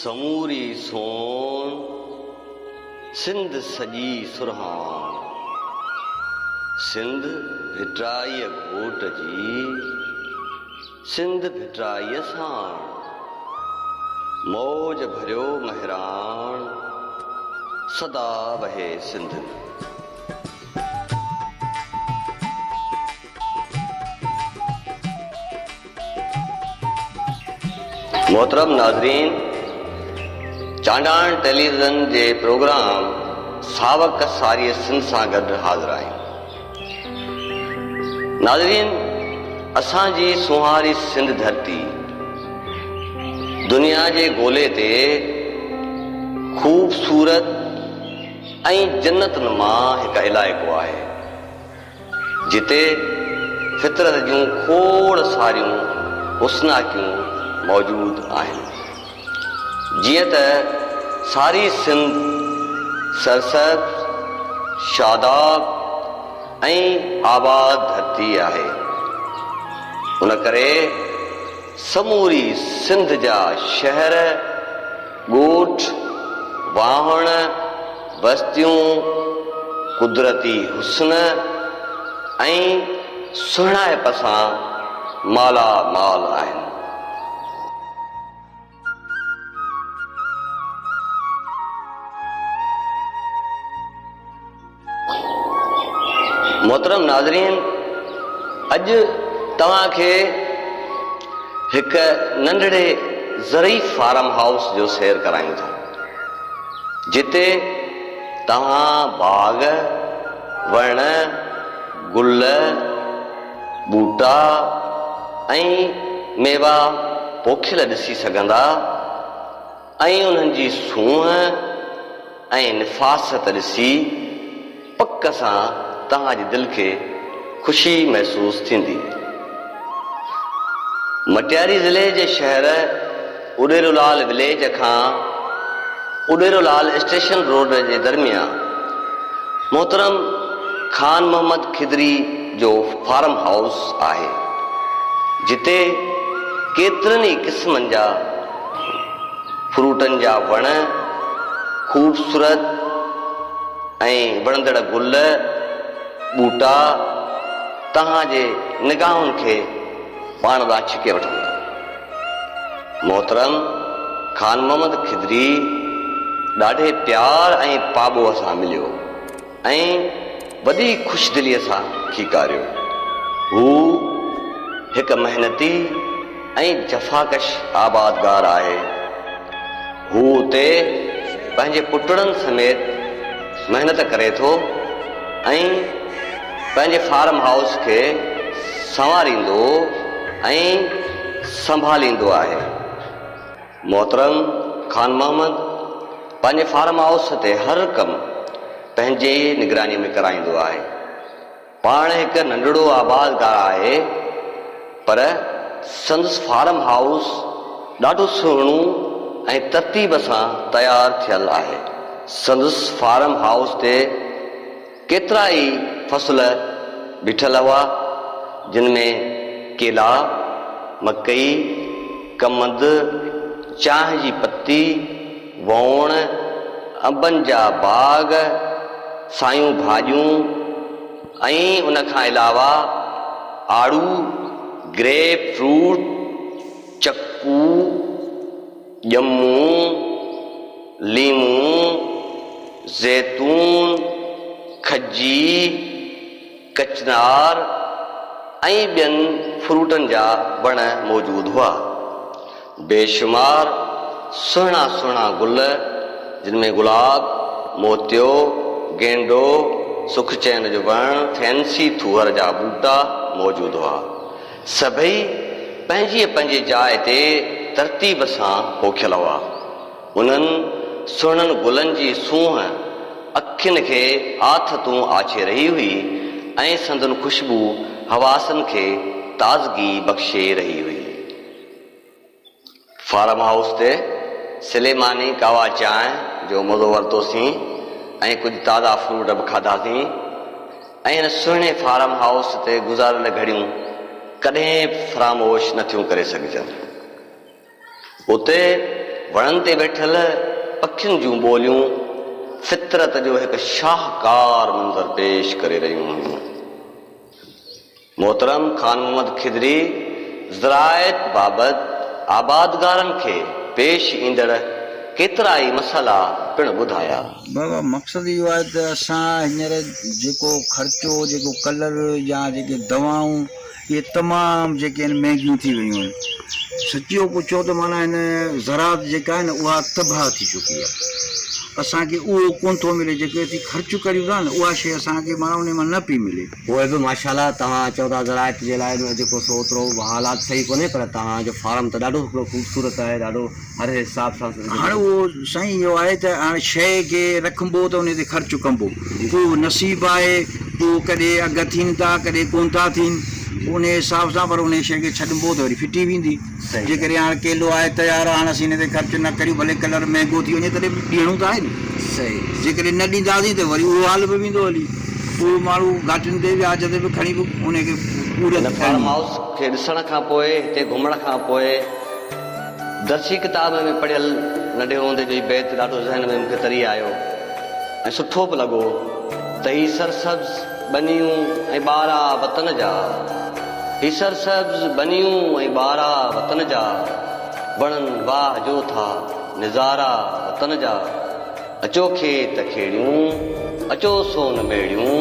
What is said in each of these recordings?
समूरी सोन सिंध सजी सुरहान, सिंध भिटाई घोट जी सिंध भिटाई साण, मौज भरियो महरान सदा वहे सिंध। मोहतरम नाज़रीन, चांडाण टेलीविज़न जे प्रोग्राम सावक सारी सिंध सां गॾु हाज़िर आहियूं। नाज़रीन, असांजी सुहारी सिंध धरती दुनिया जे गोले ते ख़ूबसूरत ऐं जन्नतुनि मां हिकु इलाइक़ो आहे, जिते फितरत जूं खोड़ सारियूं हुस्नाकियूं मौजूद आहिनि। जीअं त सारी सिंध सरसब्ज़, शादाब ऐं आबाद धरती आहे। उन करे समूरी सिंध जा शहर, ॻोठ, वाहण, बस्तियूं कुदरती हुस्न ऐं सुहिणाइप सां मालामाल आहिनि। मोहतरम नाज़रीन, अॼु तव्हांखे हिकु नंढड़े ज़रीफ़ फार्म हाउस जो सैर करायूं था, जिते तव्हां बाग़, वण, गुल, ॿूटा ऐं मेवा पोखियल ॾिसी सघंदा ऐं उन्हनि जी सूंहं ऐं निफ़ासत ॾिसी पक सां तव्हांजी दिलि खे ख़ुशी महसूस थींदी। मटियारी ज़िले जे शहर उॾेरोलाल विलेज खां उॾेरोलाल स्टेशन रोड जे दरमियान मोहतरम खान मोहम्मद खिदरी जो फार्म हाउस आहे, जिते केतिरनि ई क़िस्मनि जा फ्रूटनि जा वण, ख़ूबसूरत ऐं वणंदड़ गुल, ॿूटा तव्हांजे निगाहुनि खे पाण ॾांहुं छिके वठंदा। मोहतरम खान मोहम्मद खिदरी ॾाढे प्यार ऐं पाॿोअ सां मिलियो ऐं वॾी ख़ुशदिलीअ सां खीकारियो। हू हिकु महिनती ऐं जफ़ाकश आबादगार आहे। हू उते पंहिंजे पुटड़नि समेत महिनत करे थो ऐं पंहिंजे फार्म हाउस खे संवारींदो ऐं संभालींदो आहे। मोहतरम खान मोहम्मद पंहिंजे फार्म हाउस ते हर कमु पंहिंजे निगरानी में कराईंदो आहे। पाण हिकु नंढड़ो आबादगार आहे, पर संदसि फार्म हाउस ॾाढो सुहिणो ऐं तरतीब सां तयारु थियल आहे। संदसि फार्म हाउस ते केतिरा ई फसल बीठल हुआ, जिन में केला, मकई, कमंद, चांहि जी पत्ती, वौण, अंबनि जा बाग़, सायूं भाॼियूं ऐं उन खां अलावा आड़ू, ग्रेप फ्रूट, चकू, ॼमूं, लीमू, ज़ैतून, खजी, कचनार ऐं ॿियनि फ्रूटनि जा वण मौजूद हुआ। बेशुमार सुहिणा सुहिणा गुल, जिन में गुलाब, मोतियो, गेंडो, सुखचैन जो वण, फैंसी थूहर जा ॿूटा मौजूद हुआ। सभई पंहिंजी पंहिंजी जाइ ते तरतीब सां पोखियल हुआ। उन्हनि सुहिणनि गुलनि जी सूंहं अखियुनि खे आथतूं आछे रही हुई ऐं संदन ख़ुशबू हवासनि खे ताज़गी बख़्शे रही हुई। फार्म हाउस ते सिलेमानी कावा चांहि जो मज़ो वरितोसीं ऐं कुझु ताज़ा फ्रूट बि खाधासीं ऐं हिन सुहिणे फार्म हाउस ते गुज़ारियल घड़ियूं कॾहिं फ़रामोश न थियूं करे सघजनि। उते वणनि ते वेठल पखियुनि जूं ॿोलियूं फितरत जो हिकु शाहकार मंज़र पेश करे रहियूं हुयूं। मोहतरम खान मोहम्मद खिदरी ज़राइत बाबति आबादगारनि खे पेश ईंदड़ केतिरा ई मसइला पिणु ॿुधाया। बाबा मक़सदु इहो आहे त असां हींअर जेको ख़र्चो, जेको कलर या जेके दवाऊं, इहे तमामु जेके आहिनि महांगियूं थी वियूं आहिनि। सचियो पुछो त माना हिन ज़रात जेका आहे न उहा तबाह थी चुकी आहे। असांखे उहो कोन थो मिले जेके असीं ख़र्चु करियूं था न, उहा शइ असांखे माना उन मां न पई मिले। उहे बि माशाल्लाह तव्हां चओ था ज़राइत जे लाइ जेको सो ओतिरो हालात सही कोन्हे, पर तव्हांजो फार्म त ॾाढो हिकिड़ो ख़ूबसूरत आहे, ॾाढो हर हिसाब सां। हाणे उहो साईं इहो आहे त हाणे शइ खे रखिबो त उन ते ख़र्चु कबो, पोइ नसीबु आहे, पोइ कॾहिं अघु थियनि था कॾहिं कोन था थियनि, उन हिसाब सां, पर उन शइ खे छॾिबो त वरी फिटी वेंदी। जेकॾहिं हाणे केलो आहे तयारु आहे, हाणे असीं हिन ते ख़र्चु न करियूं, भले कलर महांगो थी वञे तॾहिं बि ॾियणो त आहे न। सही। जेकॾहिं न ॾींदासीं त वरी उहो हाल बि वेंदो हली, पोइ माण्हू घाटियुनि ते वियाज ते बि खणी बि उनखे पूरे फार्म हाउस खे ॾिसण खां पोइ, हिते घुमण खां पोइ दर्सी किताब में पढ़ियल नंढे हूंदे जो बैत ॾाढो ज़हन में मूंखे तरी आयो ऐं सुठो बि लॻो त ही सरसब्ज़ बनियूं ऐं ॿारा वतन जा, ही सरसब्ज़ बनियूं ऐं ॿारा वतन जा, वणनि वाह जो था निज़ारा वतन जा, अचो खेत खेड़ियूं अचो सोन मेड़ियूं,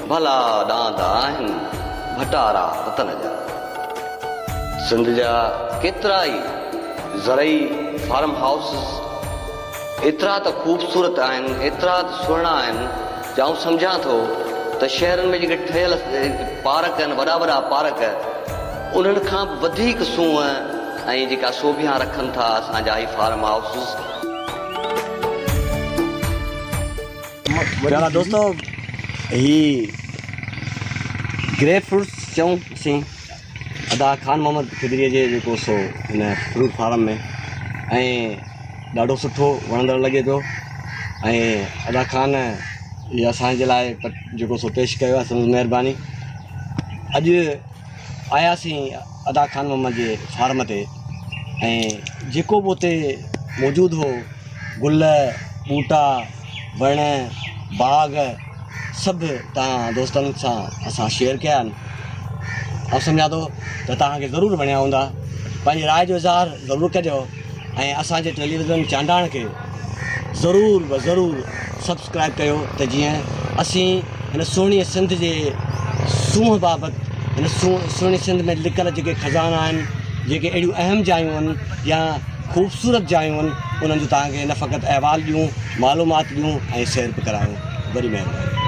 भला ॾांदा आहिनि भटारा वतन जा। सिंध जा केतिरा ई ज़रई फार्म हाउसिस एतिरा त ख़ूबसूरत आहिनि, एतिरा त सुहिणा आहिनि, जाऊं सम्झां थो त शहरनि में जेके ठहियल पार्क आहिनि, वॾा वॾा पार्क, उन्हनि खां बि वधीक सूंहं ऐं जेका शोभियां रखनि था असांजा ही फार्म हाउसिस। प्यारा दोस्तों, ही ग्रेप फ्रूट्स चऊं असीं अदा खान मोहम्मद खिदरीअ जे जेको सो हिन फ्रूट फार्म में, ऐं ॾाढो सुठो वणंदड़ लॻे पियो। ऐं अदा खान इहे असांजे लाइ जेको सो पेश कयो आहे, संदसि महिरबानी। अॼु आयासीं अदा खान मोहम्मद जे फार्म ते, ऐं जेको बि उते मौजूदु हो, गुल ॿूटा वण बाग़ सभु तव्हां दोस्तनि सां असां शेयर कया आहिनि। ऐं सम्झां थो त तव्हांखे ज़रूरु वणिया हूंदा। पंहिंजी राय जो इज़हार ज़रूरु कजो ऐं असांजे टेलीविज़न चांडाण खे ज़रूरु ब ज़रूरु सब्सक्राइब कयो, त जीअं असीं हिन सुहिणी सिंध जे सूंहं बाबति, हिन सुहिणी सिंध में लिकल जेके खज़ाना आहिनि, जेके अहिड़ियूं अहम जायूं आहिनि या ख़ूबसूरत जायूं आहिनि, उन्हनि जो तव्हांखे न फ़क़ति अहवाल ॾियूं, मालूमात ॾियूं ऐं सैर बि करायूं। बड़ी महिरबानी।